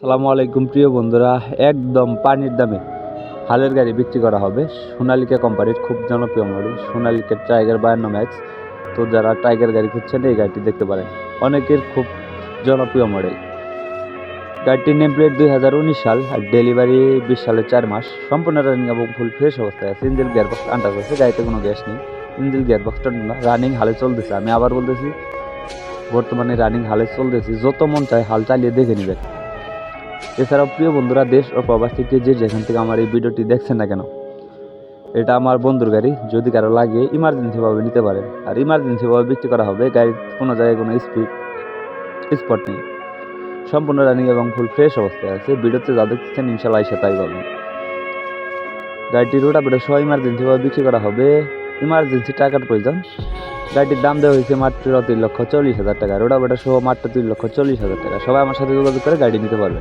আসসালামু আলাইকুম প্রিয় বন্ধুরা, একদম পানির দামে হালের গাড়ি বিক্রি করা হবে। সোনালিকা কোম্পানির খুব জনপ্রিয় মডেল সোনালিকা টাইগার 52 ম্যাক্স। তো যারা টাইগার গাড়ি খুঁজছেন এই গাড়িটি দেখতে পারেন, অনেকের খুব জনপ্রিয় মডেল। গাড়িটির নেম প্লেট 2019 সাল আর ডেলিভারি 20 সালের 4 মাস। সম্পূর্ণ রানিং এবং ফুল ফ্রেশ অবস্থায় আছে। ইঞ্জিন গিয়ারবক্স আন্টাচ আছে, গাড়িতে কোনো গ্যাস নেই। ইঞ্জিন গিয়ারবক্সটা রানিং হালে চলতেছে। আমি আবার বলতেছি, বর্তমানে রানিং হালে চলতেছি। যত মন চায় হাল চালিয়ে দেখে নেবেন। এছাড়াও প্রিয় বন্ধুরা, দেশ ও প্রবাস থেকে যেখান থেকে আমার এই ভিডিওটি দেখছেন না কেন, এটা আমার বন্ধুর গাড়ি। যদি কারো লাগে ইমার্জেন্সিভাবে নিতে পারেন। আর ইমার্জেন্সিভাবে বিক্রি করা হবে। গাড়ির কোনো জায়গায় কোনো স্পট নেই। সম্পূর্ণ রানিং এবং ফুল ফ্রেশ অবস্থায় আছে। ভিডিওতে যা দেখছেন ইনশাল্লাহ এসে তাই পাবেন। গাড়িটির রোটাভেটর সহ ইমার্জেন্সিভাবে বিক্রি করা হবে। ইমার্জেন্সি টাকার প্রয়োজন। গাড়িটির দাম দেওয়া হয়েছে মাত্র 3,40,000 টাকা। রোটাভেটর সহ মাত্র 3,40,000 টাকা। সবাই আমার সাথে যোগাযোগ করে গাড়ি নিতে পারবে।